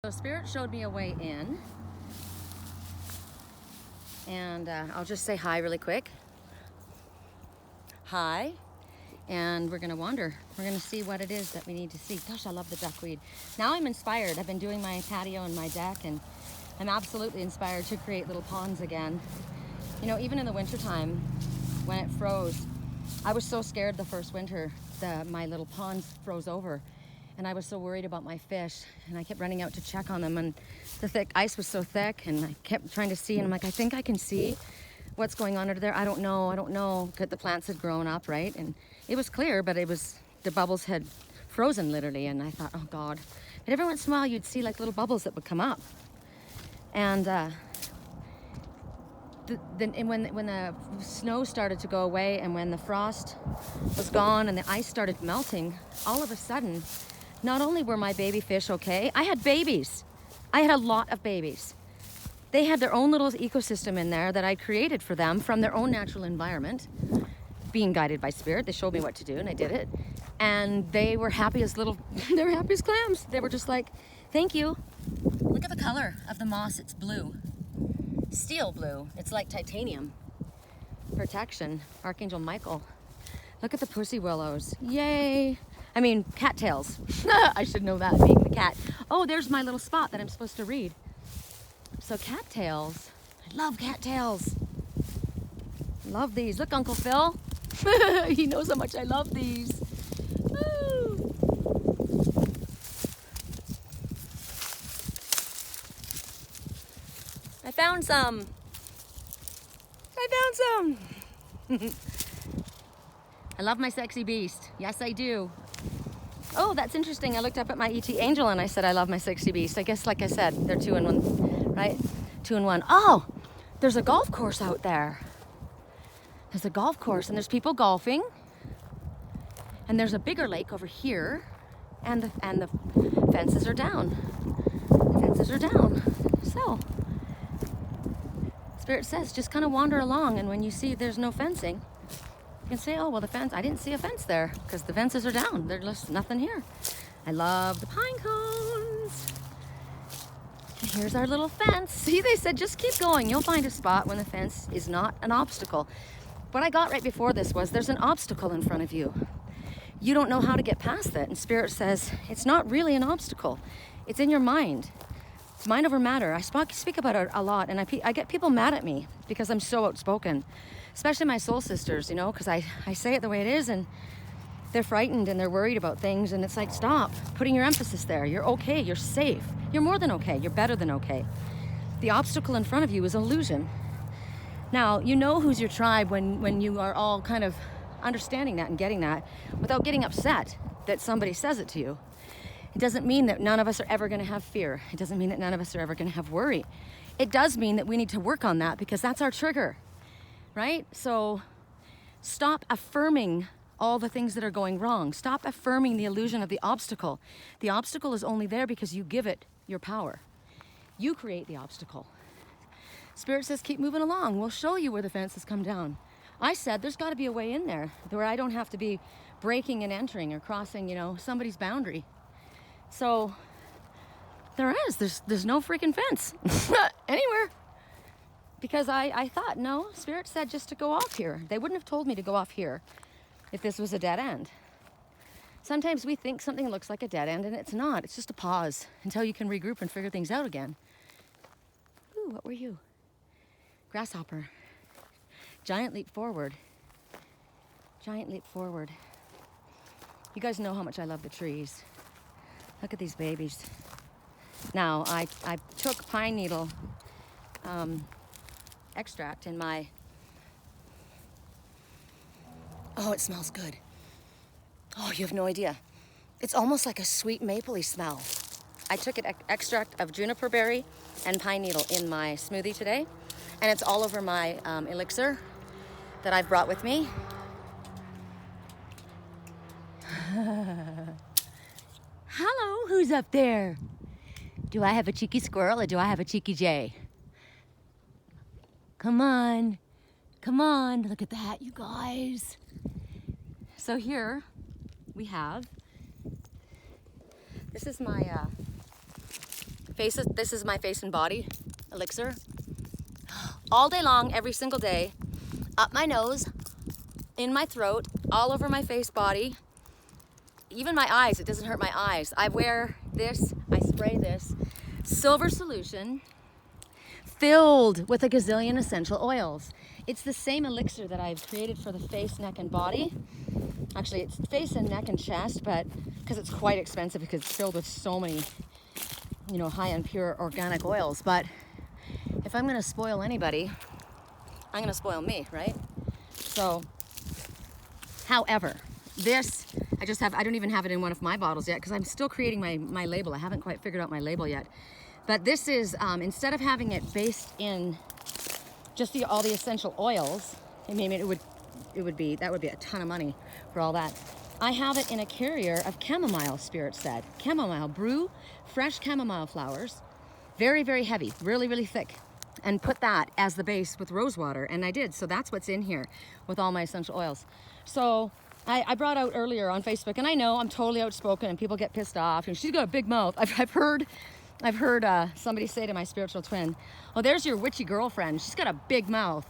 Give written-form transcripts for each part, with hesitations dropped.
So Spirit showed me a way in, and I'll just say hi really quick. Hi, and we're gonna wander. We're gonna see what it is that we need to see. Gosh, I love the duckweed. Now I'm inspired. I've been doing my patio and my deck, and I'm absolutely inspired to create little ponds again. You know, even in the wintertime, when it froze, I was so scared the first winter that my little ponds froze over. And I was so worried about my fish, and I kept running out to check on them, and the thick ice was so thick, and I kept trying to see, and I'm like, I think I can see what's going on under there. I don't know, because the plants had grown up, right? And it was clear, but the bubbles had frozen literally, and I thought, oh God. But every once in a while you'd see like little bubbles that would come up. And when the snow started to go away, and when the frost was gone and the ice started melting, all of a sudden, not only were my baby fish okay, I had babies. I had a lot of babies. They had their own little ecosystem in there that I created for them from their own natural environment, being guided by Spirit. They showed me what to do, and I did it. And they were happy as they were happy as clams. They were just like, thank you. Look at the color of the moss, it's blue. Steel blue, it's like titanium. Protection, Archangel Michael. Look at the pussy willows, yay. I mean, cattails. I should know that, being the cat. Oh, there's my little spot that I'm supposed to read. So cattails, I love cattails. Love these. Look, Uncle Phil. He knows how much I love these. Woo. I found some. I love my sexy beast. Yes, I do. Oh, that's interesting. I looked up at my ET Angel and I said, I love my sexy beast. I guess, like I said, they're 2 in 1, right? 2 in 1. Oh, there's a golf course out there. There's a golf course and there's people golfing. And there's a bigger lake over here. And the fences are down. The fences are down. So, Spirit says, just kind of wander along, and when you see there's no fencing, you can say, oh, well, the fence, I didn't see a fence there because the fences are down. There's just nothing here. I love the pine cones. And here's our little fence. See, they said, just keep going. You'll find a spot when the fence is not an obstacle. What I got right before this was, there's an obstacle in front of you. You don't know how to get past that. And Spirit says, it's not really an obstacle. It's in your mind. It's mind over matter. I speak about it a lot, and I get people mad at me because I'm so outspoken. Especially my soul sisters, you know, because I say it the way it is, and they're frightened and they're worried about things, and it's like, stop putting your emphasis there. You're okay, you're safe. You're more than okay, you're better than okay. The obstacle in front of you is an illusion. Now, you know who's your tribe when you are all kind of understanding that and getting that without getting upset that somebody says it to you. It doesn't mean that none of us are ever going to have fear. It doesn't mean that none of us are ever going to have worry. It does mean that we need to work on that because that's our trigger. Right? So stop affirming all the things that are going wrong. Stop affirming the illusion of the obstacle. The obstacle is only there because you give it your power. You create the obstacle. Spirit says, keep moving along. We'll show you where the fences come down. I said, there's got to be a way in there where I don't have to be breaking and entering or crossing, you know, somebody's boundary. So there is. There's no freaking fence anywhere. Because I thought, no, Spirit said just to go off here. They wouldn't have told me to go off here if this was a dead end. Sometimes we think something looks like a dead end, and it's not. It's just a pause until you can regroup and figure things out again. Ooh, what were you? Grasshopper. Giant leap forward. Giant leap forward. You guys know how much I love the trees. Look at these babies. Now, I took pine needle extract in my, oh, it smells good. Oh, you have no idea. It's almost like a sweet mapley smell. I took an extract of juniper berry and pine needle in my smoothie today, and it's all over my elixir that I've brought with me. Hello, who's up there? Do I have a cheeky squirrel or do I have a cheeky jay? Come on, look at that, you guys. So here we have, this is my This is my face and body elixir. All day long, every single day, up my nose, in my throat, all over my face, body, even my eyes. It doesn't hurt my eyes. I wear this, I spray this silver solution filled with a gazillion essential oils. It's the same elixir that I've created for the face, neck, and body. Actually, it's face and neck and chest, but because it's quite expensive because it's filled with so many, you know, high-end pure organic oils. But if I'm gonna spoil anybody, I'm gonna spoil me, right? So, however, this, I don't even have it in one of my bottles yet because I'm still creating my label. I haven't quite figured out my label yet. But this is, instead of having it based in just all the essential oils, I mean, that would be a ton of money for all that. I have it in a carrier of chamomile, Spirit said. Chamomile, brew fresh chamomile flowers, very, very heavy, really, really thick, and put that as the base with rose water, and I did. So that's what's in here with all my essential oils. So I brought out earlier on Facebook, and I know I'm totally outspoken and people get pissed off, and she's got a big mouth. I've heard somebody say to my spiritual twin, oh, there's your witchy girlfriend. She's got a big mouth.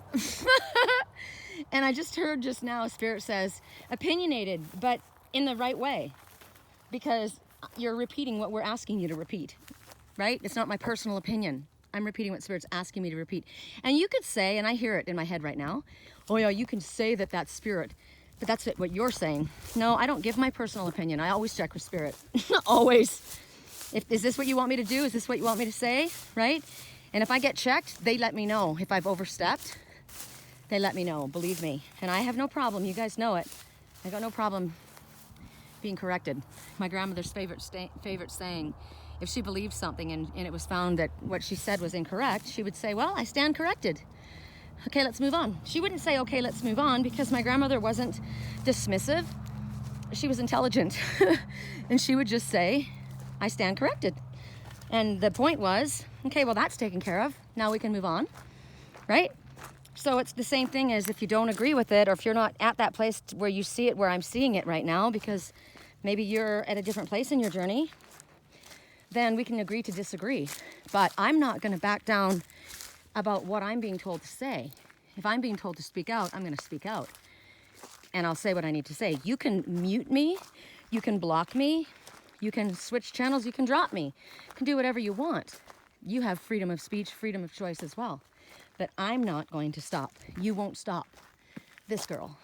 And I just heard just now, Spirit says, opinionated, but in the right way, because you're repeating what we're asking you to repeat, right? It's not my personal opinion. I'm repeating what Spirit's asking me to repeat. And you could say, and I hear it in my head right now, oh yeah, you can say that that's Spirit, but that's what you're saying. No, I don't give my personal opinion. I always check with Spirit, always. Is this what you want me to do? Is this what you want me to say, right? And if I get checked, they let me know. If I've overstepped, they let me know, believe me. And I have no problem, you guys know it. I got no problem being corrected. My grandmother's favorite saying, if she believed something and it was found that what she said was incorrect, she would say, well, I stand corrected. Okay, let's move on. She wouldn't say, okay, let's move on, because my grandmother wasn't dismissive. She was intelligent. And she would just say, I stand corrected. And the point was, okay, well, that's taken care of. Now we can move on, right? So it's the same thing as if you don't agree with it, or if you're not at that place where you see it, where I'm seeing it right now, because maybe you're at a different place in your journey, then we can agree to disagree. But I'm not going to back down about what I'm being told to say. If I'm being told to speak out, I'm going to speak out. And I'll say what I need to say. You can mute me. You can block me. You can switch channels. You can drop me. You can do whatever you want. You have freedom of speech, freedom of choice as well. But I'm not going to stop. You won't stop this girl.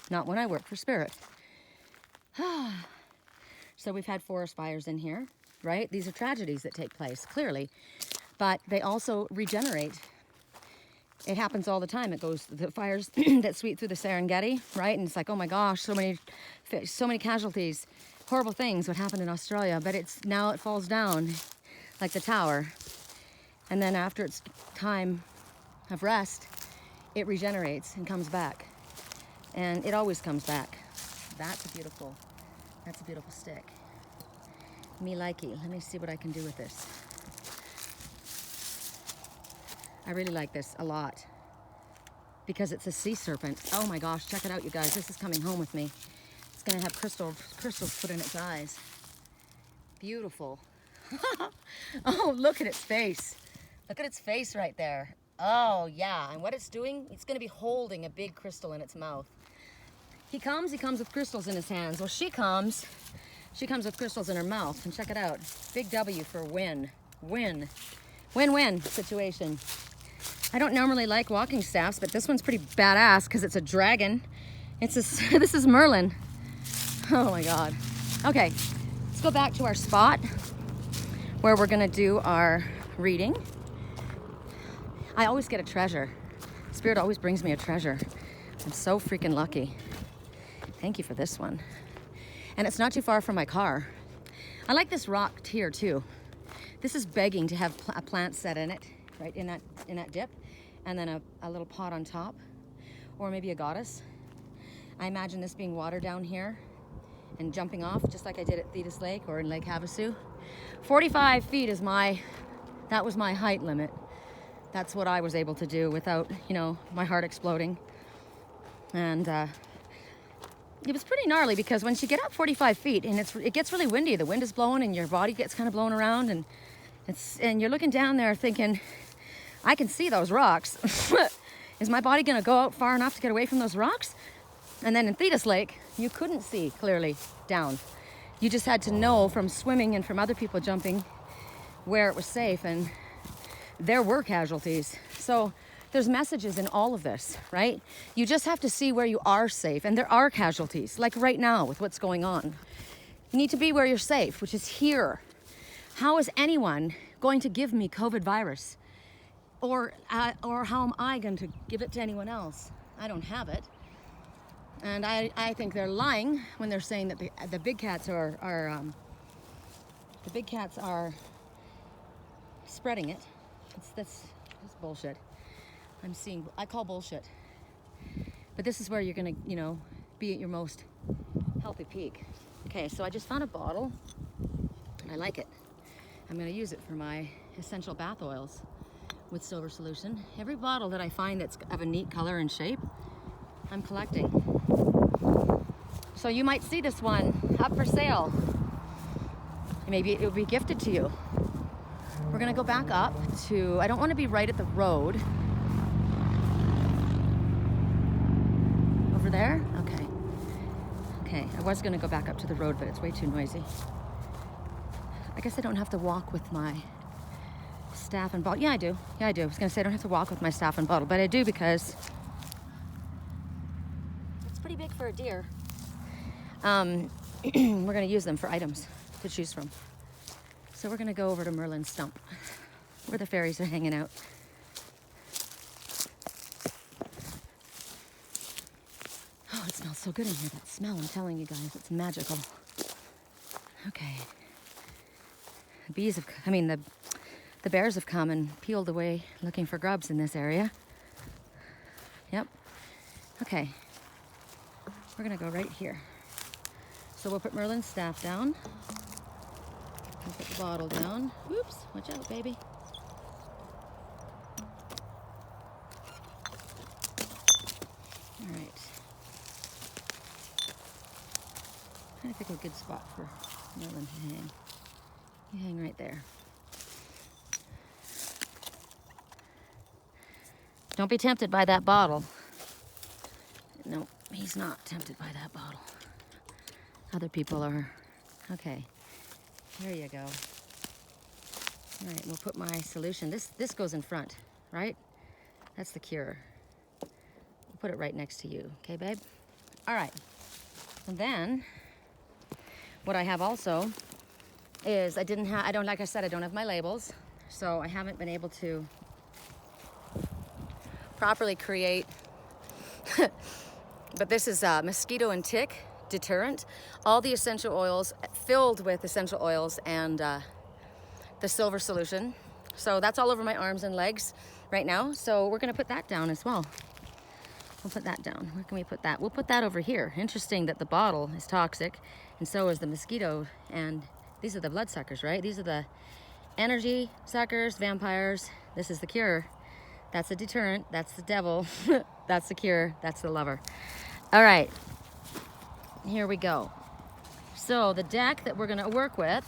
Not when I work for Spirit. So we've had forest fires in here, right? These are tragedies that take place, clearly. But they also regenerate. It happens all the time. It goes, the fires that sweep through the Serengeti, right? And it's like, oh my gosh, so many casualties, horrible things, what happened in Australia. But now it falls down like the tower. And then after its time of rest, it regenerates and comes back. And it always comes back. That's a beautiful stick. Me likey. Let me see what I can do with this. I really like this a lot because it's a sea serpent. Oh my gosh, check it out, you guys. This is coming home with me. It's gonna have crystals put in its eyes. Beautiful. Oh, look at its face. Look at its face right there. Oh yeah, and what it's doing, it's gonna be holding a big crystal in its mouth. He comes with crystals in his hands. Well, she comes with crystals in her mouth, and check it out. Big W for win. Win. Win-win situation. I don't normally like walking staffs, but this one's pretty badass because it's a dragon. This is Merlin. Oh my God. Okay, let's go back to our spot where we're gonna do our reading. I always get a treasure. Spirit always brings me a treasure. I'm so freaking lucky. Thank you for this one. And it's not too far from my car. I like this rock here too. This is begging to have a plant set in it, right, in that dip, and then a little pot on top, or maybe a goddess. I imagine this being water down here and jumping off, just like I did at Thetis Lake or in Lake Havasu. 45 feet is that was my height limit. That's what I was able to do without, my heart exploding. And it was pretty gnarly because once you get up 45 feet and it gets really windy, the wind is blowing and your body gets kind of blown around, and And you're looking down there thinking, I can see those rocks. Is my body gonna go out far enough to get away from those rocks? And then in Thetis Lake, you couldn't see clearly down. You just had to know from swimming and from other people jumping where it was safe, and there were casualties. So there's messages in all of this, right? You just have to see where you are safe, and there are casualties, like right now with what's going on. You need to be where you're safe, which is here. How is anyone going to give me COVID virus? Or how am I going to give it to anyone else? I don't have it. And I think they're lying when they're saying that the big cats are spreading it. That's bullshit. I call bullshit. But this is where you're gonna, be at your most healthy peak. Okay, so I just found a bottle, and I like it. I'm gonna use it for my essential bath oils with silver solution. Every bottle that I find that's of a neat color and shape, I'm collecting. So you might see this one up for sale. Maybe it will be gifted to you. We're gonna go back up to, I don't wanna be right at the road. Over there? Okay. Okay, I was gonna go back up to the road, but it's way too noisy. I guess I don't have to walk with my staff and bottle. Yeah, I do. I was gonna say I don't have to walk with my staff and bottle, but I do because it's pretty big for a deer. We're gonna use them for items to choose from. So we're gonna go over to Merlin's stump, where the fairies are hanging out. Oh, it smells so good in here. That smell, I'm telling you guys, it's magical. Okay. The bears have come and peeled away looking for grubs in this area. Yep. Okay. We're gonna go right here. So we'll put Merlin's staff down. We'll put the bottle down. Oops, watch out, baby. All right. Trying to pick a good spot for Merlin to hang. You hang right there. Don't be tempted by that bottle. No, he's not tempted by that bottle. Other people are. Okay, there you go. All right, we'll put my solution. This goes in front, right? That's the cure. We'll put it right next to you, okay, babe? All right, and then what I have also is like I said, I don't have my labels, so I haven't been able to properly create, but this is mosquito and tick deterrent. All the essential oils filled with essential oils and the silver solution. So that's all over my arms and legs right now. So we're gonna put that down as well. We'll put that down. Where can we put that? We'll put that over here. Interesting that the bottle is toxic, and so is the mosquito, and these are the bloodsuckers, right? These are the energy suckers, vampires. This is the cure. That's the deterrent. That's the devil. That's the cure. That's the lover. All right. Here we go. So the deck that we're gonna work with,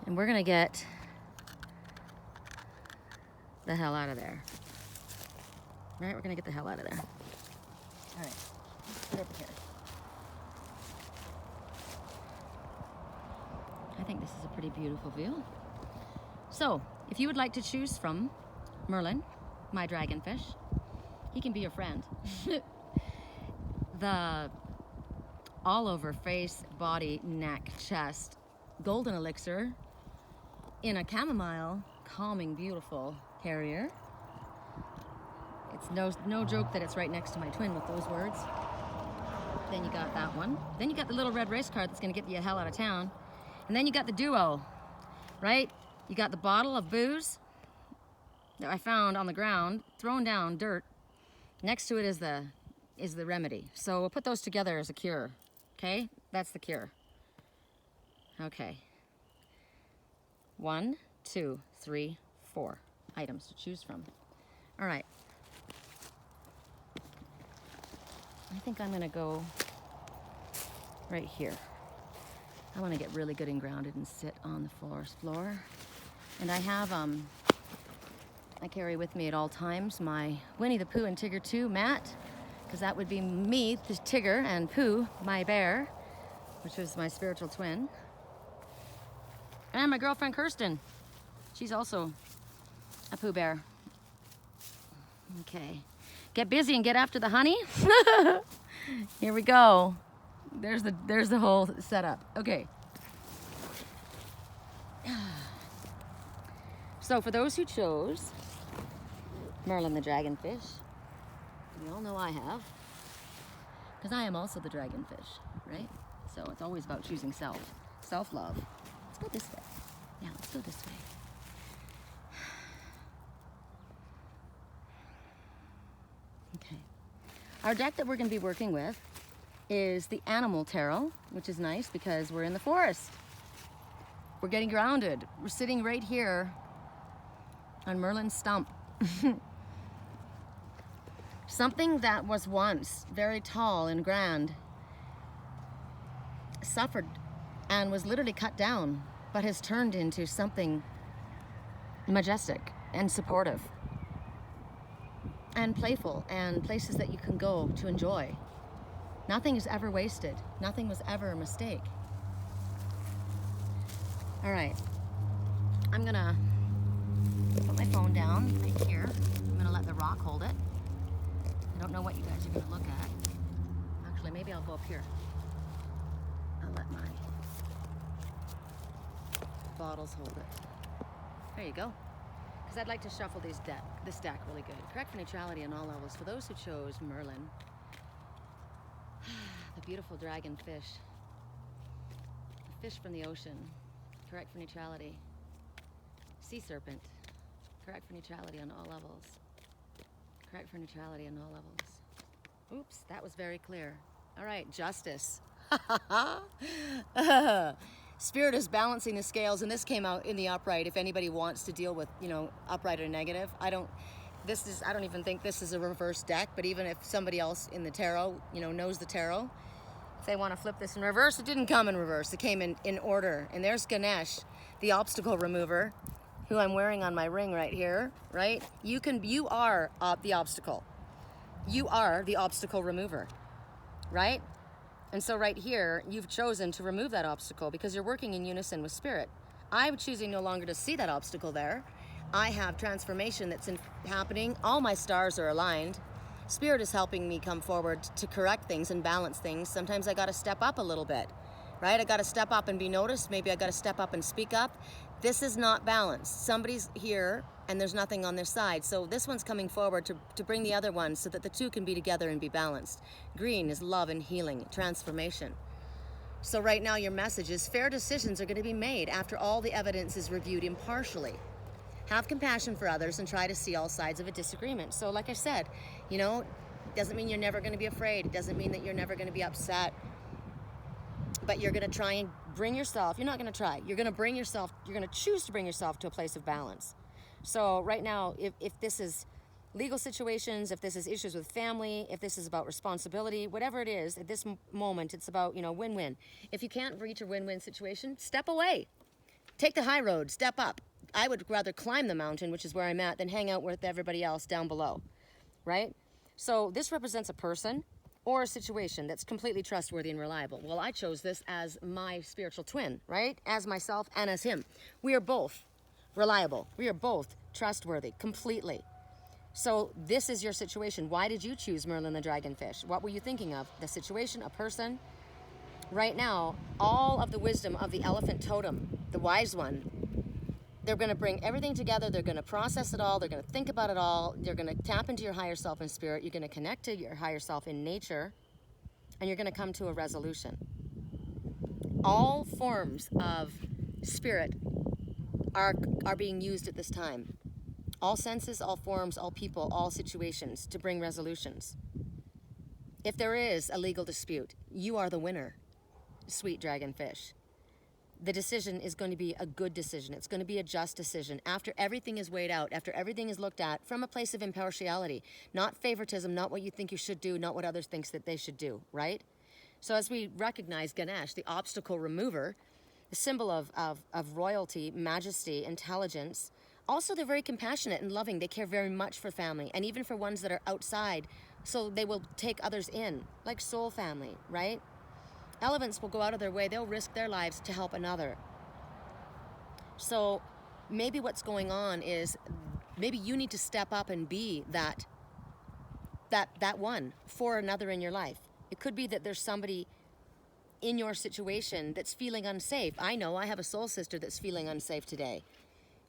and we're gonna get the hell out of there. Right, we're gonna get the hell out of there. All right, put it over here. I think this is a pretty beautiful view. So, if you would like to choose from Merlin, my dragonfish, he can be your friend. The all over face, body, neck, chest, golden elixir in a chamomile, calming, beautiful carrier. It's no joke that it's right next to my twin with those words. Then you got that one. Then you got the little red race car that's gonna get you the hell out of town. And then you got the duo, right? You got the bottle of booze that I found on the ground, thrown down, dirt. Next to it is the remedy. So we'll put those together as a cure, okay? That's the cure. Okay. 1, 2, 3, 4 items to choose from. All right. I think I'm gonna go right here. I want to get really good and grounded and sit on the forest floor. And I have, I carry with me at all times my Winnie the Pooh and Tigger 2 mat, because that would be me, the Tigger, and Pooh, my bear, which was my spiritual twin. And my girlfriend Kirsten. She's also a Pooh bear. Okay. Get busy and get after the honey. Here we go. There's the whole setup. Okay. So for those who chose Merlin the dragonfish, you all know I have, because I am also the dragonfish, right? So it's always about choosing self-love. Let's go this way. Yeah, let's go this way. Okay. Our deck that we're going to be working with is the Animal Tarot, which is nice because we're in the forest. We're getting grounded. We're sitting right here on Merlin's stump. Something that was once very tall and grand suffered and was literally cut down, but has turned into something majestic and supportive and playful, and places that you can go to enjoy. Nothing is ever wasted. Nothing was ever a mistake. All right, I'm gonna put my phone down right here. I'm gonna let the rock hold it. I don't know what you guys are gonna look at. Actually, maybe I'll go up here. I'll let my bottles hold it. There you go. Because I'd like to shuffle this deck really good. Correct for neutrality on all levels. For those who chose Merlin, the beautiful dragonfish, the fish from the ocean, correct for neutrality. Sea serpent, correct for neutrality on all levels. Correct for neutrality on all levels. Oops, that was very clear. All right, justice. Spirit is balancing the scales, and this came out in the upright. If anybody wants to deal with, upright or negative, I don't even think this is a reverse deck, but even if somebody else in the tarot, knows the tarot, if they want to flip this in reverse, it didn't come in reverse. It came in order. And there's Ganesh, the obstacle remover, who I'm wearing on my ring right here, right? You are the obstacle. You are the obstacle remover, right? And so right here, you've chosen to remove that obstacle because you're working in unison with spirit. I'm choosing no longer to see that obstacle there. I have transformation that's happening. All my stars are aligned. Spirit is helping me come forward to correct things and balance things. Sometimes I gotta step up a little bit, right? I gotta step up and be noticed. Maybe I gotta step up and speak up. This is not balanced. Somebody's here and there's nothing on their side. So this one's coming forward to bring the other one so that the two can be together and be balanced. Green is love and healing, transformation. So right now your message is fair decisions are going to be made after all the evidence is reviewed impartially. Have compassion for others and try to see all sides of a disagreement. So like I said, it doesn't mean you're never going to be afraid. It doesn't mean that you're never going to be upset. But you're going to try and bring yourself, you're not going to try, you're going to choose to bring yourself to a place of balance. So right now, if this is legal situations, if this is issues with family, if this is about responsibility, whatever it is, at this moment, it's about, win-win. If you can't reach a win-win situation, step away. Take the high road, step up. I would rather climb the mountain, which is where I'm at, than hang out with everybody else down below, right? So this represents a person or a situation that's completely trustworthy and reliable. Well, I chose this as my spiritual twin, right? As myself and as him. We are both reliable. We are both trustworthy, completely. So this is your situation. Why did you choose Merlin the dragonfish? What were you thinking of? The situation, a person? Right now, all of the wisdom of the elephant totem, the wise one, they're going to bring everything together. They're going to process it all. They're going to think about it all. They're going to tap into your higher self in spirit. You're going to connect to your higher self in nature, and you're going to come to a resolution. All forms of spirit are being used at this time. All senses, all forms, all people, all situations to bring resolutions. If there is a legal dispute, you are the winner, sweet dragonfish. The decision is going to be a good decision. It's going to be a just decision. After everything is weighed out, after everything is looked at from a place of impartiality, not favoritism, not what you think you should do, not what others think that they should do, right? So as we recognize Ganesh, the obstacle remover, the symbol of royalty, majesty, intelligence, also they're very compassionate and loving. They care very much for family, and even for ones that are outside, so they will take others in, like soul family, right? Elephants will go out of their way. They'll risk their lives to help another. So maybe what's going on is maybe you need to step up and be that one for another in your life. It could be that there's somebody in your situation that's feeling unsafe. I know I have a soul sister that's feeling unsafe today.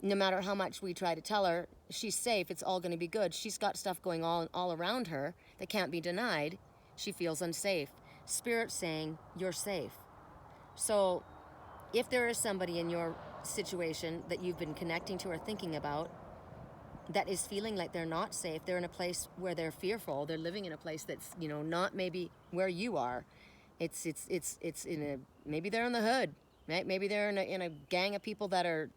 No matter how much we try to tell her she's safe, it's all going to be good. She's got stuff going on all around her that can't be denied. She feels unsafe. Spirit's saying you're safe. So if there is somebody in your situation that you've been connecting to or thinking about that is feeling like they're not safe, they're in a place where they're fearful, they're living in a place that's, you know, not maybe where you are. It's in a, maybe they're in the hood, right? Maybe they're in a gang of people that are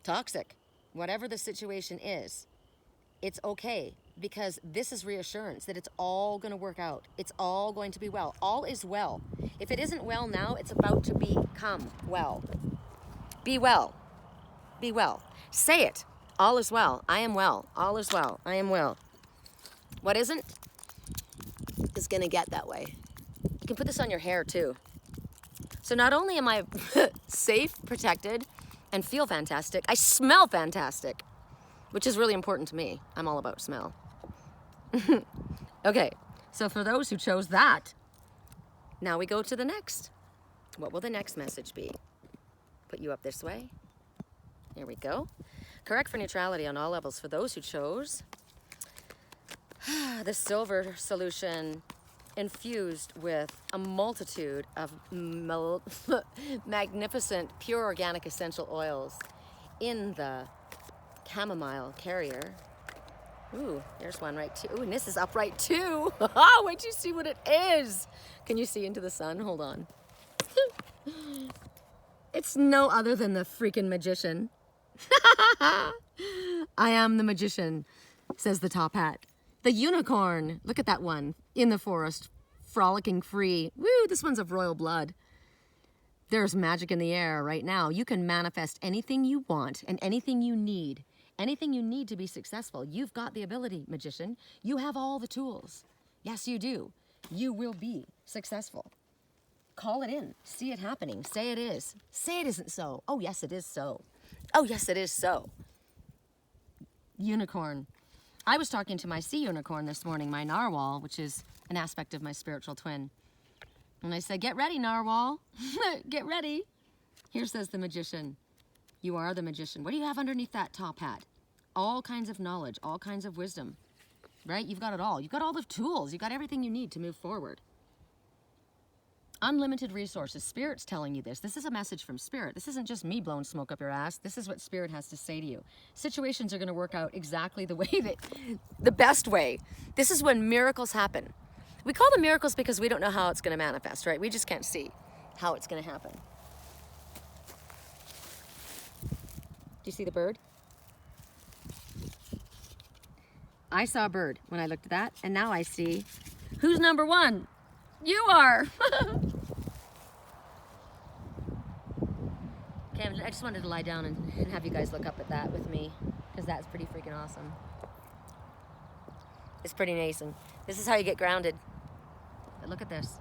toxic. Whatever the situation is, it's okay, because this is reassurance that it's all going to work out. It's all going to be well. All is well. If it isn't well now, it's about to become well. Be well. Be well. Say it. All is well. I am well. All is well. I am well. What isn't is going to get that way. You can put this on your hair too. So not only am I safe, protected, and feel fantastic, I smell fantastic, which is really important to me. I'm all about smell. Okay, so for those who chose that, now we go to the next. What will the next message be? Put you up this way. Here we go. Correct for neutrality on all levels for those who chose the silver solution infused with a multitude of magnificent pure organic essential oils in the chamomile carrier. Ooh, there's one right too. Ooh, and this is upright too. Wait till you see what it is. Can you see into the sun? Hold on. It's no other than the freaking magician. I am the magician, says the top hat. The unicorn. Look at that one in the forest, frolicking free. Woo, this one's of royal blood. There's magic in the air right now. You can manifest anything you want and anything you need. Anything you need to be successful. You've got the ability, magician. You have all the tools. Yes, you do. You will be successful. Call it in. See it happening. Say it is. Say it isn't so. Oh, yes, it is so. Oh, yes, it is so. Unicorn. I was talking to my sea unicorn this morning, my narwhal, which is an aspect of my spiritual twin. And I said, get ready, narwhal. Get ready. Here says the magician. You are the magician. What do you have underneath that top hat? All kinds of knowledge, all kinds of wisdom, right? You've got it all. You've got all the tools. You've got everything you need to move forward. Unlimited resources. Spirit's telling you this. This is a message from Spirit. This isn't just me blowing smoke up your ass. This is what Spirit has to say to you. Situations are going to work out exactly the way that, the best way. This is when miracles happen. We call them miracles because we don't know how it's going to manifest, right? We just can't see how it's going to happen. Do you see the bird? I saw a bird when I looked at that, and now I see who's number one. You are. Okay, I just wanted to lie down and have you guys look up at that with me, because that's pretty freaking awesome. It's pretty amazing. This is how you get grounded. But look at this.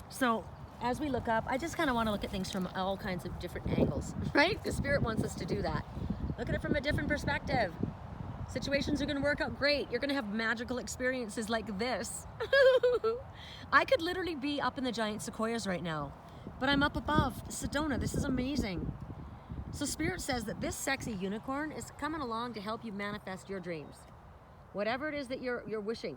So as we look up, I just kind of want to look at things from all kinds of different angles, right? Because Spirit wants us to do that. Look at it from a different perspective. Situations are going to work out great. You're going to have magical experiences like this. I could literally be up in the giant sequoias right now, but I'm up above Sedona. This is amazing. So Spirit says that this sexy unicorn is coming along to help you manifest your dreams. Whatever it is that you're wishing,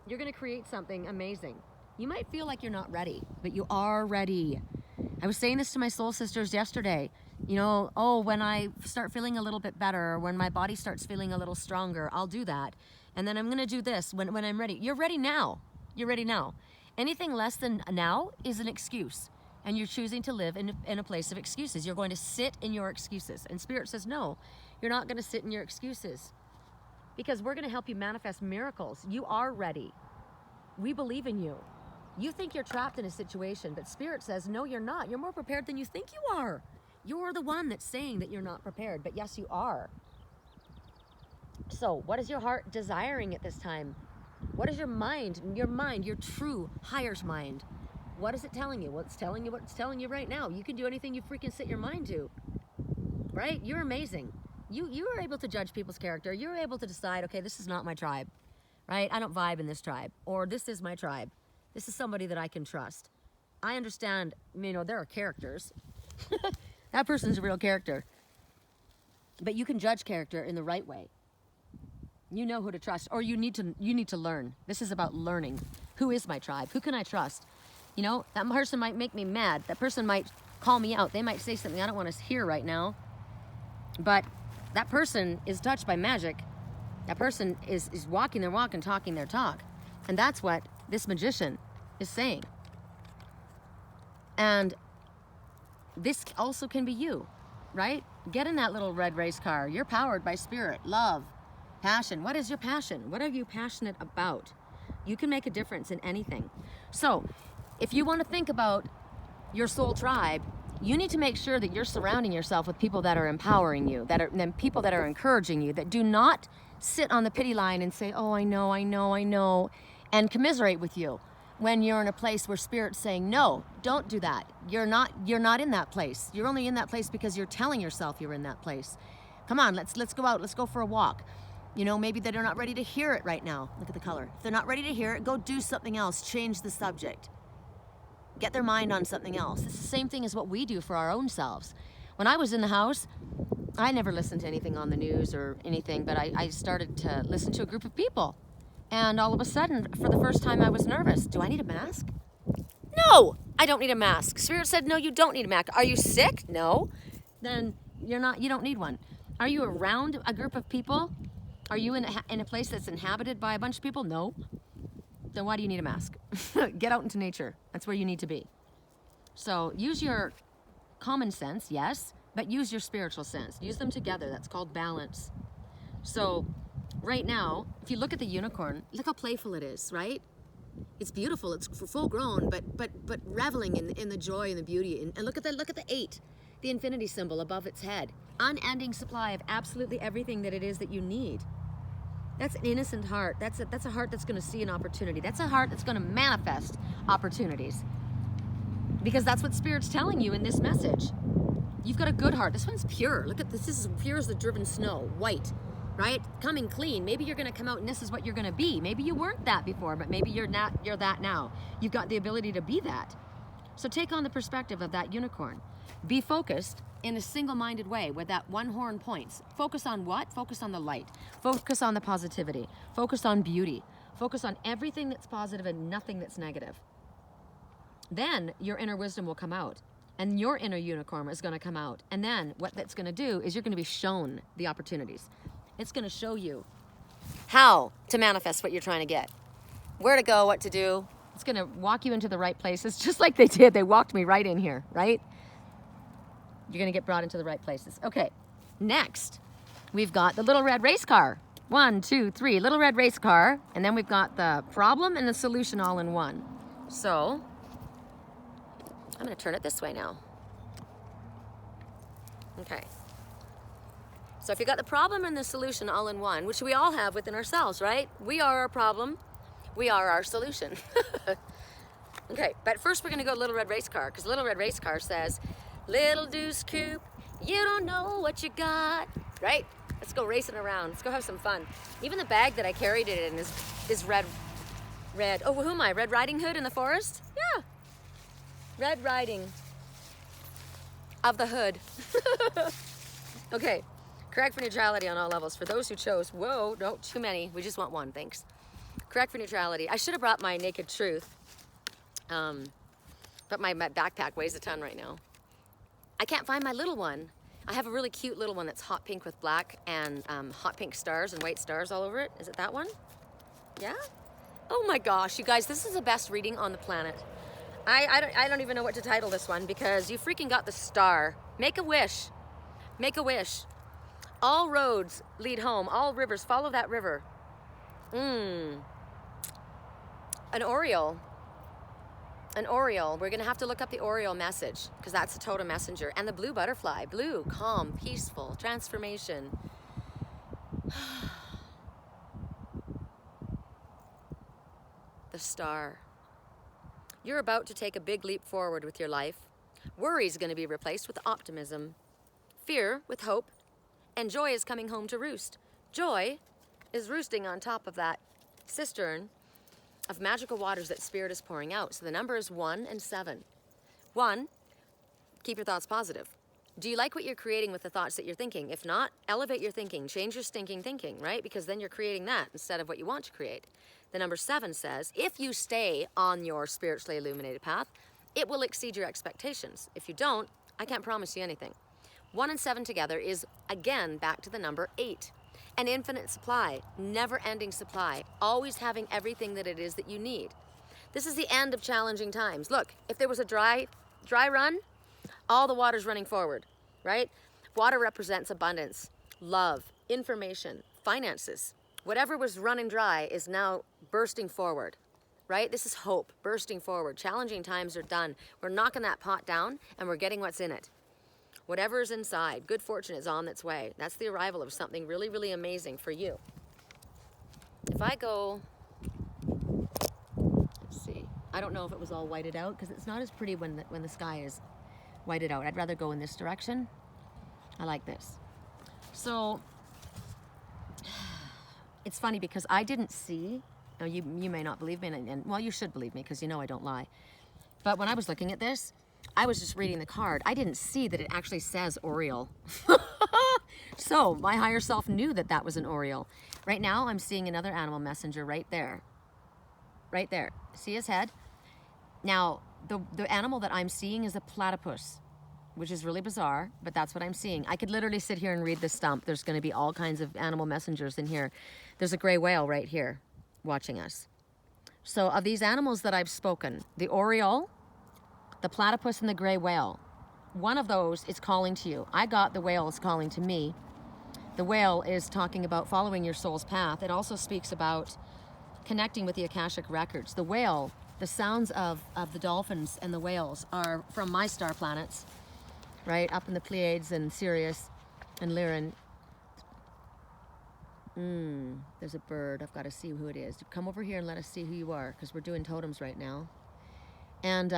you're going to create something amazing. You might feel like you're not ready, but you are ready. I was saying this to my soul sisters yesterday. You know, oh, when I start feeling a little bit better, when my body starts feeling a little stronger, I'll do that. And then I'm going to do this when I'm ready. You're ready now. You're ready now. Anything less than now is an excuse. And you're choosing to live in a place of excuses. You're going to sit in your excuses. And Spirit says, no, you're not going to sit in your excuses. Because we're going to help you manifest miracles. You are ready. We believe in you. You think you're trapped in a situation, but Spirit says, no, you're not. You're more prepared than you think you are. You're the one that's saying that you're not prepared, but yes, you are. So what is your heart desiring at this time? What is your mind, your true higher mind? What is it telling you? Well, it's telling you what it's telling you right now. You can do anything you freaking set your mind to, right? You're amazing. You are able to judge people's character. You're able to decide, okay, this is not my tribe, right? I don't vibe in this tribe, or this is my tribe. This is somebody that I can trust. I understand, you know, there are characters. That person's a real character. But you can judge character in the right way. You know who to trust, or you need to learn. This is about learning. Who is my tribe? Who can I trust? You know, that person might make me mad. That person might call me out. They might say something I don't want to hear right now. But that person is touched by magic. That person is walking their walk and talking their talk. And that's what this magician is saying. And this also can be you, right? Get in that little red race car. You're powered by spirit, love, passion. What is your passion? What are you passionate about? You can make a difference in anything. So if you want to think about your soul tribe, you need to make sure that you're surrounding yourself with people that are empowering you, people that are encouraging you, that do not sit on the pity line and say, oh, I know, and commiserate with you when you're in a place where Spirit's saying, no, don't do that. You're not in that place. You're only in that place because you're telling yourself you're in that place. Come on, let's go out. Let's go for a walk. You know, maybe they're not ready to hear it right now. Look at the color. If they're not ready to hear it, go do something else. Change the subject. Get their mind on something else. It's the same thing as what we do for our own selves. When I was in the house, I never listened to anything on the news or anything, but I started to listen to a group of people. And all of a sudden, for the first time, I was nervous. Do I need a mask? No, I don't need a mask. Spirit said, no, you don't need a mask. Are you sick? No. Then you don't need one. Are you around a group of people? Are you in a place that's inhabited by a bunch of people? No. Then why do you need a mask? Get out into nature. That's where you need to be. So use your common sense, yes, but use your spiritual sense. Use them together. That's called balance. So right now, if you look at the unicorn, look how playful it is, right? It's beautiful. It's full grown, but reveling in the joy and the beauty. And look at the 8, the infinity symbol above its head. Unending supply of absolutely everything that it is that you need. That's an innocent heart. That's a heart that's going to see an opportunity. That's a heart that's going to manifest opportunities. Because that's what Spirit's telling you in this message. You've got a good heart. This one's pure. Look at this. This is pure as the driven snow. White, right? Coming clean. Maybe you're going to come out and this is what you're going to be. Maybe you weren't that before, but maybe you're that now. You've got the ability to be that. So take on the perspective of that unicorn. Be focused in a single-minded way where that one horn points. Focus on what? Focus on the light. Focus on the positivity. Focus on beauty. Focus on everything that's positive and nothing that's negative. Then your inner wisdom will come out and your inner unicorn is going to come out. And then what that's going to do is you're going to be shown the opportunities. It's going to show you how to manifest what you're trying to get, where to go, what to do. It's going to walk you into the right places, just like they did. They walked me right in here, right? You're going to get brought into the right places. Okay, next, we've got the little red race car. 1, 2, 3, little red race car. And then we've got the problem and the solution all in one. So I'm going to turn it this way now. Okay. So if you got the problem and the solution all in one, which we all have within ourselves, right? We are our problem. We are our solution. Okay, but first we're going to go little red race car, because little red race car says, little deuce coupe, you don't know what you got, right? Let's go racing around. Let's go have some fun. Even the bag that I carried it in is red. Oh, who am I? Red Riding Hood in the forest? Yeah. Red Riding of the Hood. Okay. Correct for neutrality on all levels. For those who chose, whoa, no, too many. We just want one, thanks. Correct for neutrality. I should have brought my Naked Truth, but my backpack weighs a ton right now. I can't find my little one. I have a really cute little one that's hot pink with black and hot pink stars and white stars all over it. Is it that one? Yeah? Oh my gosh, you guys, this is the best reading on the planet. I don't even know what to title this one because you freaking got the star. Make a wish. Make a wish. All roads lead home. All rivers, follow that river. An Oriole. An Oriole, we're gonna have to look up the Oriole message because that's a totem messenger. And the blue butterfly, blue, calm, peaceful, transformation. The star. You're about to take a big leap forward with your life. Worry is gonna be replaced with optimism. Fear with hope. And joy is coming home to roost. Joy is roosting on top of that cistern of magical waters that Spirit is pouring out. So the number is 1 and 7. 1, keep your thoughts positive. Do you like what you're creating with the thoughts that you're thinking? If not, elevate your thinking. Change your stinking thinking, right? Because then you're creating that instead of what you want to create. The number 7 says, if you stay on your spiritually illuminated path, it will exceed your expectations. If you don't, I can't promise you anything. 1 and 7 together is, again, back to the number 8. An infinite supply, never-ending supply, always having everything that it is that you need. This is the end of challenging times. Look, if there was a dry run, all the water's running forward, right? Water represents abundance, love, information, finances. Whatever was running dry is now bursting forward, right? This is hope, bursting forward. Challenging times are done. We're knocking that pot down and we're getting what's in it. Whatever is inside, good fortune is on its way. That's the arrival of something really, really amazing for you. If I go, let's see, I don't know if it was all whited out because it's not as pretty when the sky is whited out. I'd rather go in this direction. I like this. So it's funny because I didn't see, now you may not believe me, and well, you should believe me because you know I don't lie. But when I was looking at this, I was just reading the card. I didn't see that it actually says Oriole. So my higher self knew that that was an Oriole. Right now, I'm seeing another animal messenger right there. Right there. See his head? Now, the animal that I'm seeing is a platypus, which is really bizarre, but that's what I'm seeing. I could literally sit here and read this stump. There's going to be all kinds of animal messengers in here. There's a gray whale right here watching us. So of these animals that I've spoken, the Oriole, the platypus, and the gray whale, one of those is calling to you. I got the whale is calling to me. The whale is talking about following your soul's path. It also speaks about connecting with the Akashic records. The whale, the sounds of the dolphins and the whales are from my star planets, right? Up in the Pleiades and Sirius and Lyran. There's a bird. I've got to see who it is. Come over here and let us see who you are, because we're doing totems right now. And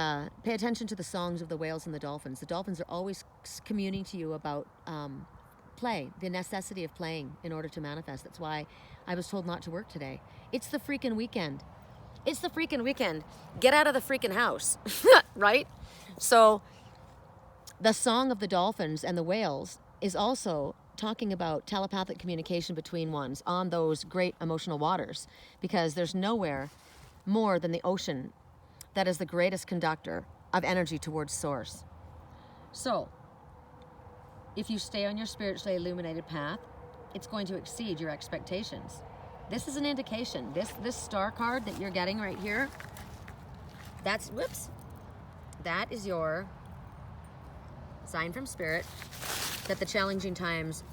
pay attention to the songs of the whales and the dolphins. The dolphins are always communing to you about play, the necessity of playing in order to manifest. That's why I was told not to work today. It's the freaking weekend. It's the freaking weekend. Get out of the freaking house, right? So the song of the dolphins and the whales is also talking about telepathic communication between ones on those great emotional waters, because there's nowhere more than the ocean that is the greatest conductor of energy towards source. So, if you stay on your spiritually illuminated path, it's going to exceed your expectations. This is an indication. This star card that you're getting right here, that is your sign from Spirit that the challenging times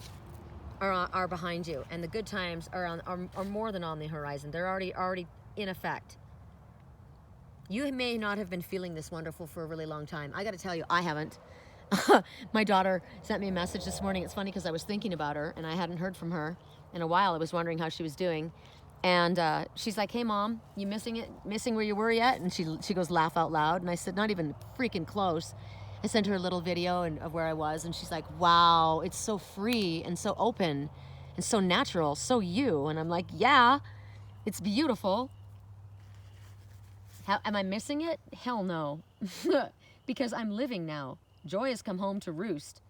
are behind you, and the good times are more than on the horizon. They're already in effect. You may not have been feeling this wonderful for a really long time. I got to tell you, I haven't. My daughter sent me a message this morning. It's funny because I was thinking about her and I hadn't heard from her in a while. I was wondering how she was doing. And she's like, hey, Mom, you missing where you were yet? And she goes, laugh out loud. And I said, not even freaking close. I sent her a little video of where I was. And she's like, wow, it's so free and so open and so natural, so you. And I'm like, yeah, it's beautiful. Am I missing it? Hell no. Because I'm living now. Joy has come home to roost.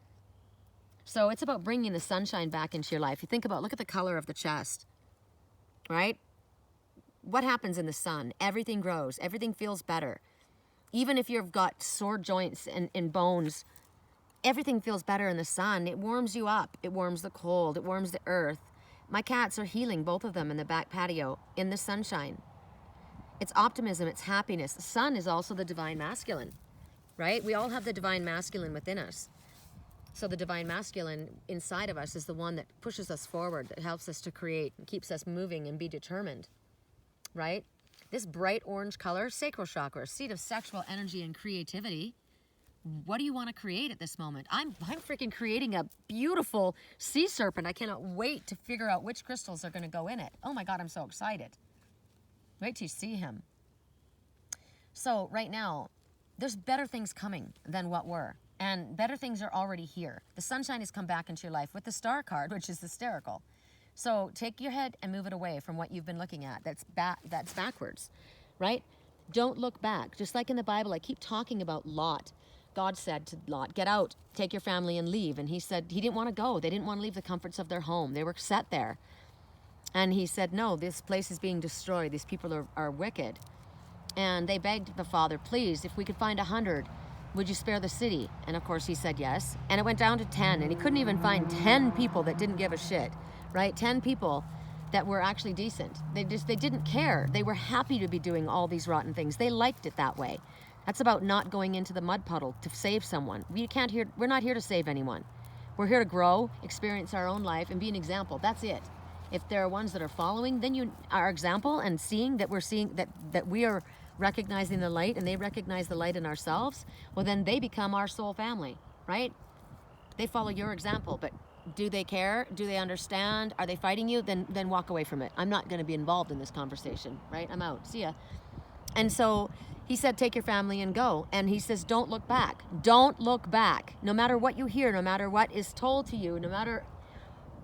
So it's about bringing the sunshine back into your life. You think about, look at the color of the chest, right? What happens in the sun? Everything grows. Everything feels better. Even if you've got sore joints and bones, everything feels better in the sun. It warms you up. It warms the cold. It warms the earth. My cats are healing, both of them, in the back patio, in the sunshine. It's optimism, it's happiness. The sun is also the divine masculine, right? We all have the divine masculine within us. So the divine masculine inside of us is the one that pushes us forward, that helps us to create, keeps us moving and be determined, right? This bright orange color, sacral chakra, seat of sexual energy and creativity. What do you want to create at this moment? I'm freaking creating a beautiful sea serpent. I cannot wait to figure out which crystals are going to go in it. Oh my God, I'm so excited. Wait till you see him. So right now, there's better things coming than what were. And better things are already here. The sunshine has come back into your life with the star card, which is hysterical. So take your head and move it away from what you've been looking at. That's backwards, right? Don't look back. Just like in the Bible, I keep talking about Lot. God said to Lot, get out, take your family and leave. And he said he didn't want to go. They didn't want to leave the comforts of their home. They were set there. And he said, no, this place is being destroyed. These people are wicked. And they begged the father, please, if we could find 100, would you spare the city? And of course he said yes. And it went down to 10, and he couldn't even find 10 people that didn't give a shit, right? 10 people that were actually decent. They didn't care. They were happy to be doing all these rotten things. They liked it that way. That's about not going into the mud puddle to save someone. We're not here to save anyone. We're here to grow, experience our own life, and be an example. That's it. If there are ones that are following, then our example and seeing that that we are recognizing the light and they recognize the light in ourselves, well, then they become our soul family, right? They follow your example, but do they care? Do they understand? Are they fighting you? Then walk away from it. I'm not going to be involved in this conversation, right? I'm out. See ya. And so he said, take your family and go. And he says, don't look back. Don't look back. No matter what you hear, no matter what is told to you, no matter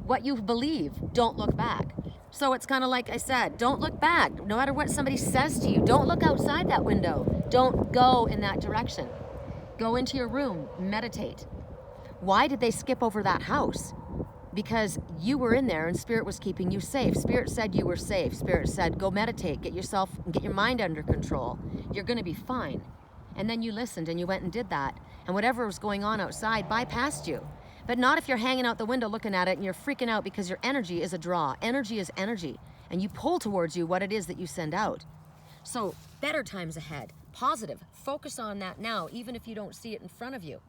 what you believe, don't look back. So it's kind of like I said, don't look back. No matter what somebody says to you, don't look outside that window. Don't go in that direction. Go into your room, meditate. Why did they skip over that house? Because you were in there and Spirit was keeping you safe. Spirit said you were safe. Spirit said, go meditate, get your mind under control. You're going to be fine. And then you listened and you went and did that. And whatever was going on outside bypassed you. But not if you're hanging out the window looking at it and you're freaking out because your energy is a draw. Energy is energy. And you pull towards you what it is that you send out. So better times ahead. Positive. Focus on that now, even if you don't see it in front of you.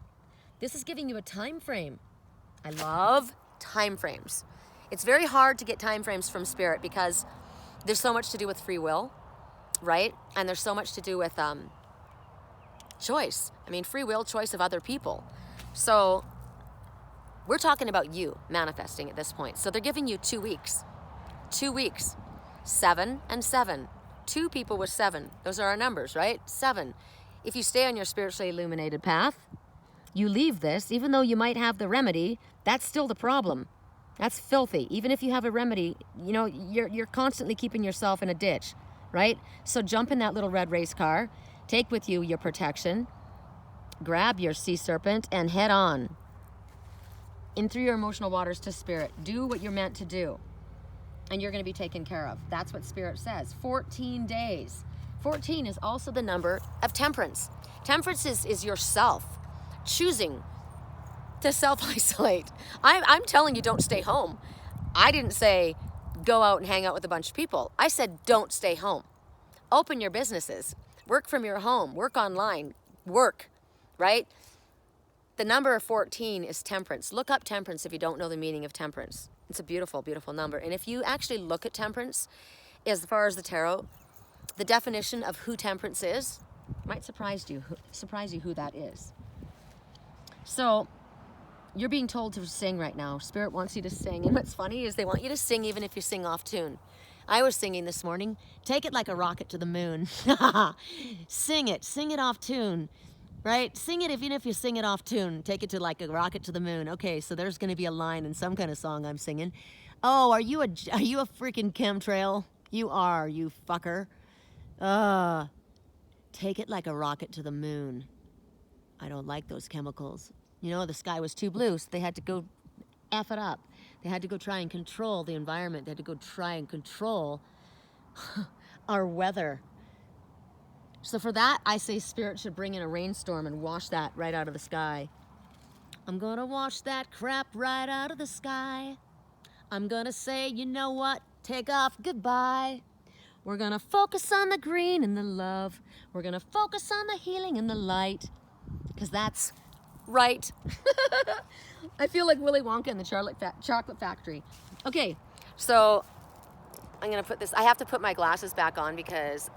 This is giving you a time frame. I love time frames. It's very hard to get time frames from Spirit because there's so much to do with free will, right? And there's so much to do with choice. I mean, free will, choice of other people. So we're talking about you manifesting at this point. So they're giving you 2 weeks. 2 weeks. 7 and 7. 2 people with 7. Those are our numbers, right? 7. If you stay on your spiritually illuminated path, you leave this, even though you might have the remedy, that's still the problem. That's filthy. Even if you have a remedy, you know, you're constantly keeping yourself in a ditch, right? So jump in that little red race car, take with you your protection, grab your sea serpent, and head on in through your emotional waters to Spirit. Do what you're meant to do, and you're going to be taken care of. That's what Spirit says. 14 days. 14 is also the number of temperance. Temperance is yourself choosing to self-isolate. I'm telling you, don't stay home. I didn't say go out and hang out with a bunch of people. I said don't stay home. Open your businesses. Work from your home. Work online. Work, right? The number 14 is temperance. Look up temperance if you don't know the meaning of temperance. It's a beautiful, beautiful number. And if you actually look at temperance, as far as the tarot, the definition of who temperance is might surprise you who that is. So you're being told to sing right now. Spirit wants you to sing. And what's funny is they want you to sing even if you sing off tune. I was singing this morning, take it like a rocket to the moon. Sing it off tune. Right? Sing it even if you sing it off tune. Take it to like a rocket to the moon. Okay, so there's going to be a line in some kind of song I'm singing. Oh, are you a freaking chemtrail? You are, you fucker. Take it like a rocket to the moon. I don't like those chemicals. You know, the sky was too blue, so they had to go F it up. They had to go try and control the environment. They had to go try and control our weather. So for that, I say Spirit should bring in a rainstorm and wash that right out of the sky. I'm gonna wash that crap right out of the sky. I'm gonna say, you know what? Take off, goodbye. We're gonna focus on the green and the love. We're gonna focus on the healing and the light. Because that's right. I feel like Willy Wonka in the chocolate factory. Okay, so I'm gonna put this, I have to put my glasses back on because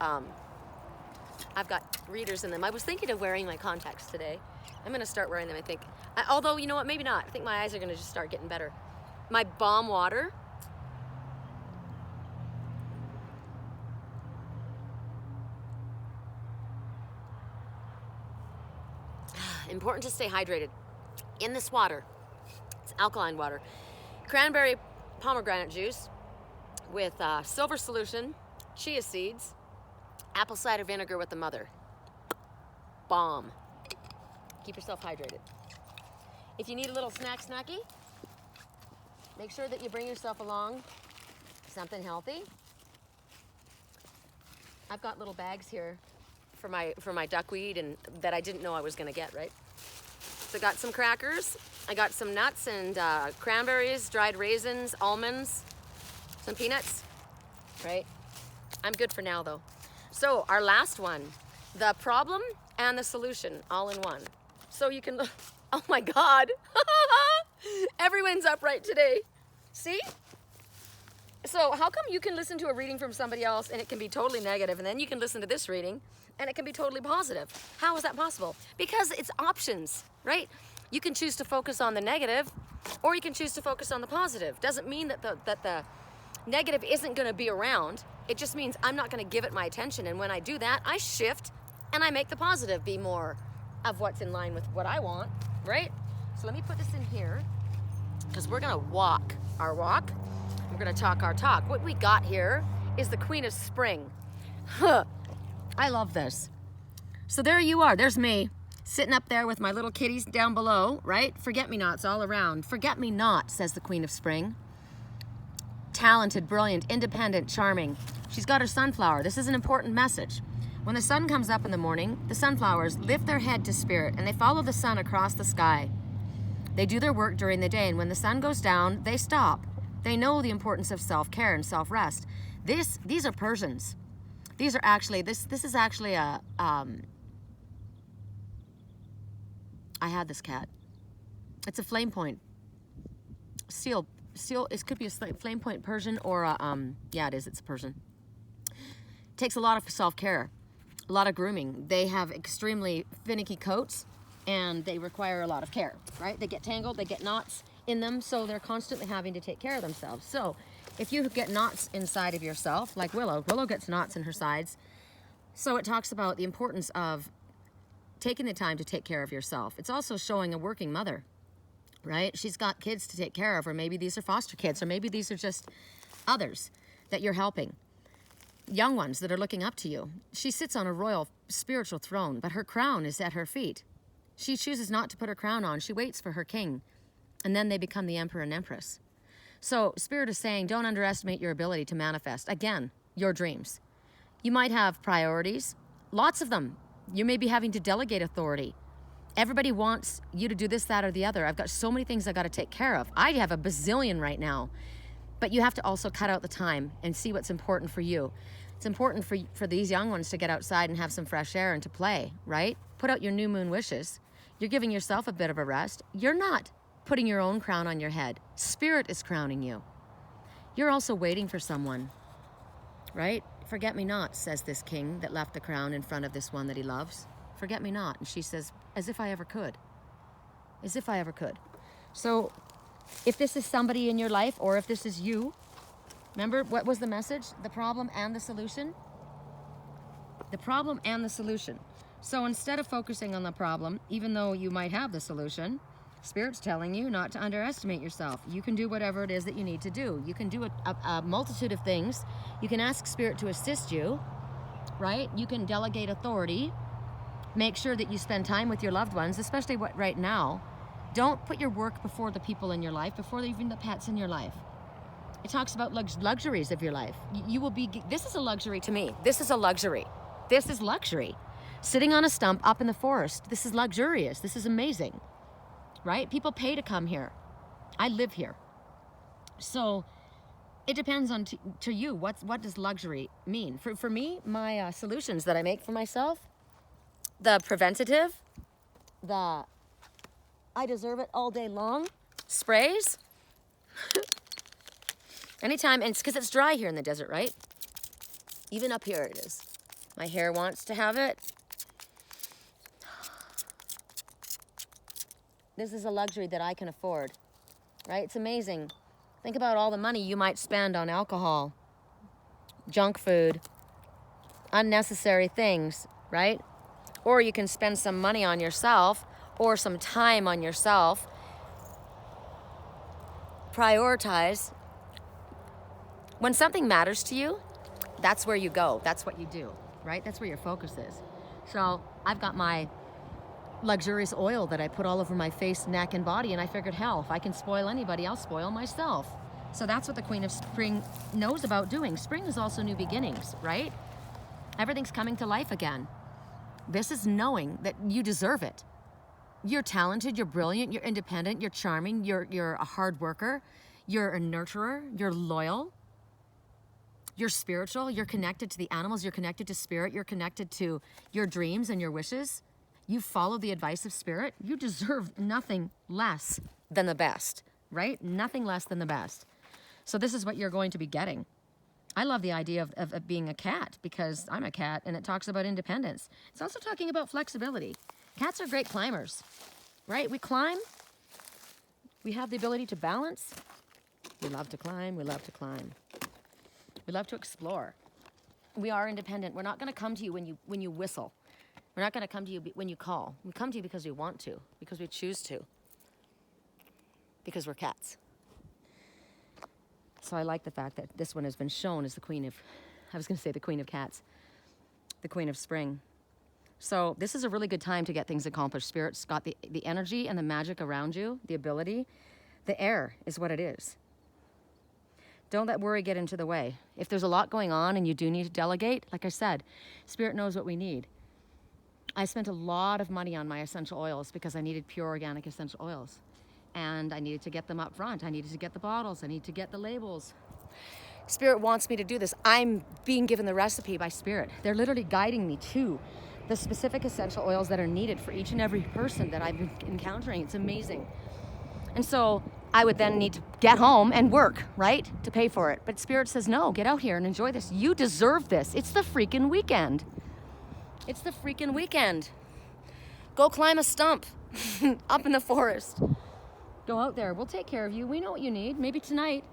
I've got readers in them. I was thinking of wearing my contacts today. I'm gonna start wearing them, I think. Although, you know what, maybe not. I think my eyes are gonna just start getting better. My balm water. Important to stay hydrated. In this water, it's alkaline water. Cranberry pomegranate juice with silver solution, chia seeds, apple cider vinegar with the mother. Bomb. Keep yourself hydrated. If you need a little snacky, make sure that you bring yourself along something healthy. I've got little bags here for my duckweed and that I didn't know I was gonna get, right? So I got some crackers, I got some nuts and cranberries, dried raisins, almonds, some peanuts, right? I'm good for now though. So our last one, the problem and the solution all in one. So you can, oh my God. Everyone's upright today. See? So how come you can listen to a reading from somebody else and it can be totally negative, and then you can listen to this reading and it can be totally positive? How is that possible? Because it's options, right? You can choose to focus on the negative, or you can choose to focus on the positive. Doesn't mean that the negative isn't gonna be around. It just means I'm not gonna give it my attention, and when I do that, I shift and I make the positive be more of what's in line with what I want, right? So let me put this in here, because we're gonna walk our walk. We're gonna talk our talk. What we got here is the Queen of Spring. Huh. I love this. So there you are, there's me, sitting up there with my little kitties down below, right? Forget-me-nots all around. Forget-me-not, says the Queen of Spring. Talented, brilliant, independent, charming. She's got her sunflower. This is an important message. When the sun comes up in the morning, the sunflowers lift their head to spirit and they follow the sun across the sky. They do their work during the day, and when the sun goes down, they stop. They know the importance of self-care and self-rest. These are Persians. These are actually, this is actually a, I had this cat. It's a flame point. Seal, it could be a flame point Persian or a, yeah it is, it's a Persian. Takes a lot of self-care, a lot of grooming. They have extremely finicky coats and they require a lot of care, right? They get tangled, they get knots in them, so they're constantly having to take care of themselves. So if you get knots inside of yourself, like Willow gets knots in her sides. So it talks about the importance of taking the time to take care of yourself. It's also showing a working mother, right? She's got kids to take care of, or maybe these are foster kids, or maybe these are just others that you're helping. Young ones that are looking up to you. She sits on a royal spiritual throne, but her crown is at her feet. She chooses not to put her crown on. She waits for her king, and then they become the emperor and empress. So Spirit is saying, don't underestimate your ability to manifest, again, your dreams. You might have priorities, lots of them. You may be having to delegate authority. Everybody wants you to do this, that, or the other. I've got so many things I got to take care of. I have a bazillion right now. But you have to also cut out the time and see what's important for you. It's important for these young ones to get outside and have some fresh air and to play, right? Put out your new moon wishes. You're giving yourself a bit of a rest. You're not putting your own crown on your head. Spirit is crowning you. You're also waiting for someone, right? Forget me not, says this king that left the crown in front of this one that he loves. Forget me not. And she says, as if I ever could. As if I ever could. So if this is somebody in your life, or if this is you, remember what was the message? The problem and the solution? The problem and the solution. So instead of focusing on the problem, even though you might have the solution, Spirit's telling you not to underestimate yourself. You can do whatever it is that you need to do. You can do a multitude of things. You can ask Spirit to assist you, right? You can delegate authority. Make sure that you spend time with your loved ones, especially right now. Don't put your work before the people in your life, before even the pets in your life. It talks about luxuries of your life. You will be, this is a luxury to me. This is a luxury. This is luxury. Sitting on a stump up in the forest. This is luxurious. This is amazing. Right? People pay to come here. I live here. So it depends on to you. What does luxury mean? For me, my solutions that I make for myself, the preventative, the I deserve it all day long sprays. Anytime, and it's because it's dry here in the desert, right? Even up here it is. My hair wants to have it. This is a luxury that I can afford, right? It's amazing. Think about all the money you might spend on alcohol, junk food, unnecessary things, right? Or you can spend some money on yourself or some time on yourself. Prioritize. When something matters to you, that's where you go. That's what you do, right? That's where your focus is. So I've got my luxurious oil that I put all over my face, neck, and body, and I figured, hell, if I can spoil anybody, I'll spoil myself. So that's what the Queen of Spring knows about doing. Spring is also new beginnings, right? Everything's coming to life again. This is knowing that you deserve it. You're talented, you're brilliant, you're independent, you're charming, you're a hard worker, you're a nurturer, you're loyal, you're spiritual, you're connected to the animals, you're connected to spirit, you're connected to your dreams and your wishes. You follow the advice of spirit. You deserve nothing less than the best, right? Nothing less than the best. So this is what you're going to be getting. I love the idea of being a cat because I'm a cat and it talks about independence. It's also talking about flexibility. Cats are great climbers, right? We climb. We have the ability to balance. We love to climb. We love to climb. We love to explore. We are independent. We're not going to come to you when you whistle. We're not going to come to you when you call. We come to you because we want to, because we choose to, because we're cats. So I like the fact that this one has been shown as the queen of, I was going to say the queen of cats, the queen of spring. So this is a really good time to get things accomplished. Spirit's got the energy and the magic around you, the ability. The air is what it is. Don't let worry get into the way. If there's a lot going on and you do need to delegate, like I said, Spirit knows what we need. I spent a lot of money on my essential oils because I needed pure organic essential oils. And I needed to get them up front. I needed to get the bottles. I need to get the labels. Spirit wants me to do this. I'm being given the recipe by Spirit. They're literally guiding me to the specific essential oils that are needed for each and every person that I've been encountering. It's amazing. And so I would then need to get home and work, right? To pay for it. But Spirit says, no, get out here and enjoy this. You deserve this. It's the freaking weekend. It's the freaking weekend. Go climb a stump up in the forest. Go out there. We'll take care of you. We know what you need. Maybe tonight,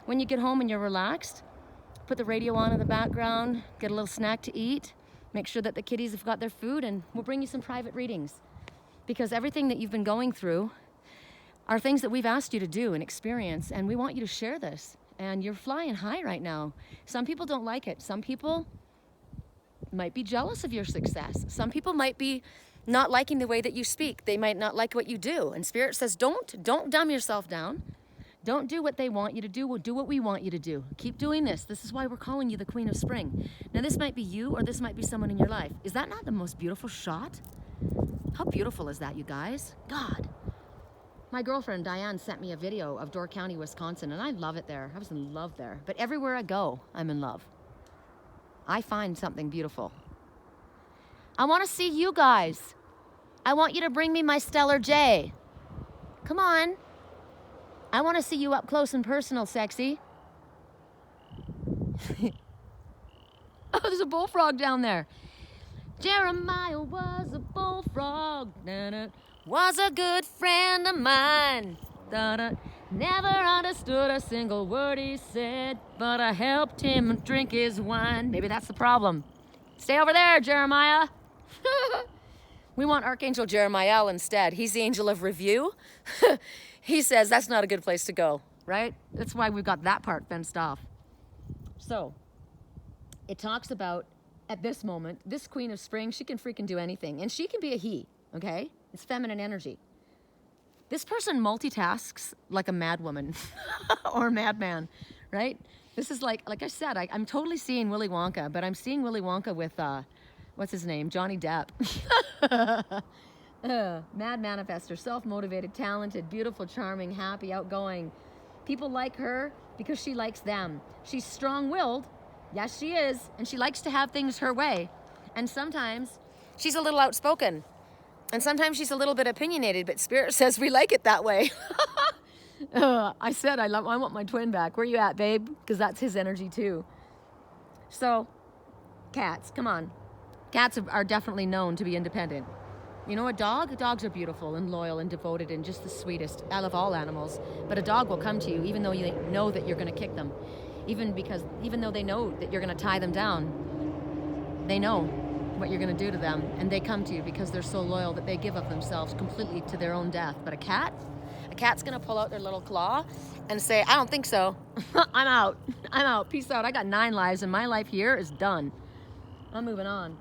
when you get home and you're relaxed, put the radio on in the background, get a little snack to eat, make sure that the kiddies have got their food, and we'll bring you some private readings. Because everything that you've been going through are things that we've asked you to do and experience, and we want you to share this. And you're flying high right now. Some people don't like it. Some people might be jealous of your success. Some people might be not liking the way that you speak. They might not like what you do. And Spirit says, don't dumb yourself down. Don't do what they want you to do. We'll do what we want you to do. Keep doing this. This is why we're calling you the Queen of Spring. Now, this might be you or this might be someone in your life. Is that not the most beautiful shot? How beautiful is that, you guys? God. My girlfriend, Diane, sent me a video of Door County, Wisconsin, and I love it there. I was in love there. But everywhere I go, I'm in love. I find something beautiful. I want to see you guys. I want you to bring me my Stellar J. Come on. I want to see you up close and personal, sexy. Oh, there's a bullfrog down there. Jeremiah was a bullfrog. Da-da. Was a good friend of mine. Da-da. Never understood a single word he said, but I helped him drink his wine. Maybe that's the problem. Stay over there, Jeremiah. We want Archangel Jeremiah instead. He's the angel of review. He says that's not a good place to go, right? That's why we've got that part fenced off. So, it talks about, at this moment, this Queen of Spring, she can freaking do anything. And she can be a he, okay? It's feminine energy. This person multitasks like a mad woman or a madman, right? This is like I said, I'm totally seeing Willy Wonka, but I'm seeing Willy Wonka with, what's his name? Johnny Depp. Mad manifester, self-motivated, talented, beautiful, charming, happy, outgoing. People like her because she likes them. She's strong-willed. Yes, she is. And she likes to have things her way. And sometimes she's a little outspoken. And sometimes she's a little bit opinionated, but Spirit says we like it that way. I said I want my twin back. Where you at, babe? Because that's his energy too. So, cats, come on. Cats are definitely known to be independent. You know, a dog? Dogs are beautiful and loyal and devoted and just the sweetest out of all animals. But a dog will come to you even though you know that you're going to kick them. Even though they know that you're going to tie them down, they know what you're going to do to them. And they come to you because they're so loyal that they give up themselves completely to their own death. But a cat's going to pull out their little claw and say, I don't think so. I'm out. I'm out. Peace out. I got 9 lives and my life here is done. I'm moving on.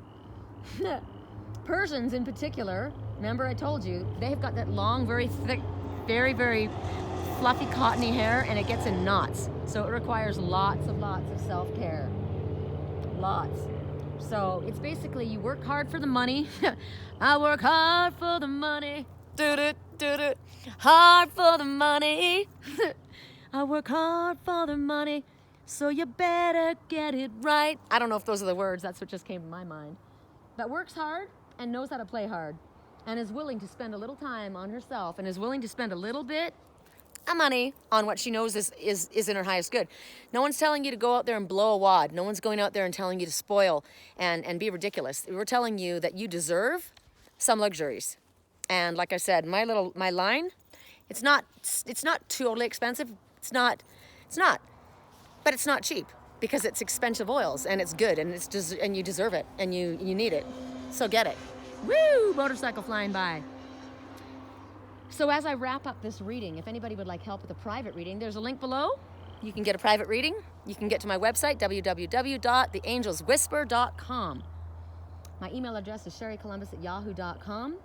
Persians in particular, remember I told you, they've got that long, very thick, very, very fluffy, cottony hair, and it gets in knots. So it requires lots of self-care. Lots. So it's basically you work hard for the money. I work hard for the money. Do-do-do-do. Hard for the money. I work hard for the money. So you better get it right. I don't know if those are the words. That's what just came to my mind. But works hard and knows how to play hard and is willing to spend a little time on herself and is willing to spend a little bit of money on what she knows is in her highest good. No one's telling you to go out there and blow a wad. No one's going out there and telling you to spoil and be ridiculous. We're telling you that you deserve some luxuries. And like I said, my line, it's not totally expensive. It's not, but it's not cheap because it's expensive oils and it's good and and you deserve it and you need it. So get it. Woo! Motorcycle flying by. So as I wrap up this reading, if anybody would like help with a private reading, there's a link below. You can get a private reading. You can get to my website, www.theangelswhisper.com. My email address is sherrycolumbus@yahoo.com.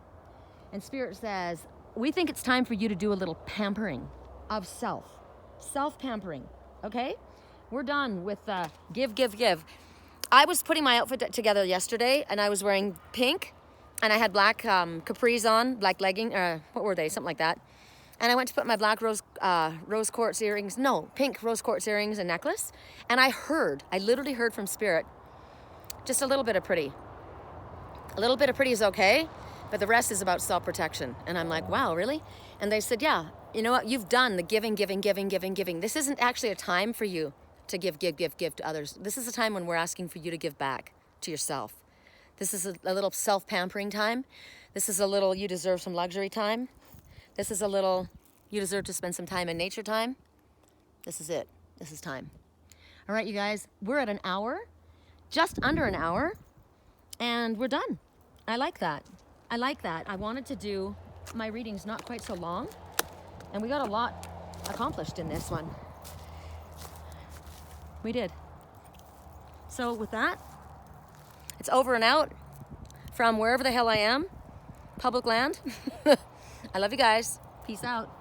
And Spirit says, we think it's time for you to do a little pampering of self. Self-pampering, okay? We're done with give. I was putting my outfit together yesterday, and I was wearing pink, and I had black capris on, black legging, what were they? Something like that. And I went to put my black rose quartz earrings, pink rose quartz earrings and necklace. And I literally heard from Spirit, just a little bit of pretty. A little bit of pretty is okay, but the rest is about self-protection. And I'm like, wow, really? And they said, yeah, you know what? You've done the giving. This isn't actually a time for you to give to others. This is a time when we're asking for you to give back to yourself. This is a little self-pampering time. This is a little you deserve some luxury time. This is a little you deserve to spend some time in nature time. This is it. This is time. All right, you guys, we're at an hour, just under an hour, and we're done. I like that. I wanted to do my readings not quite so long, and we got a lot accomplished in this one. We did. So with that, it's over and out from wherever the hell I am, public land. I love you guys. Peace out.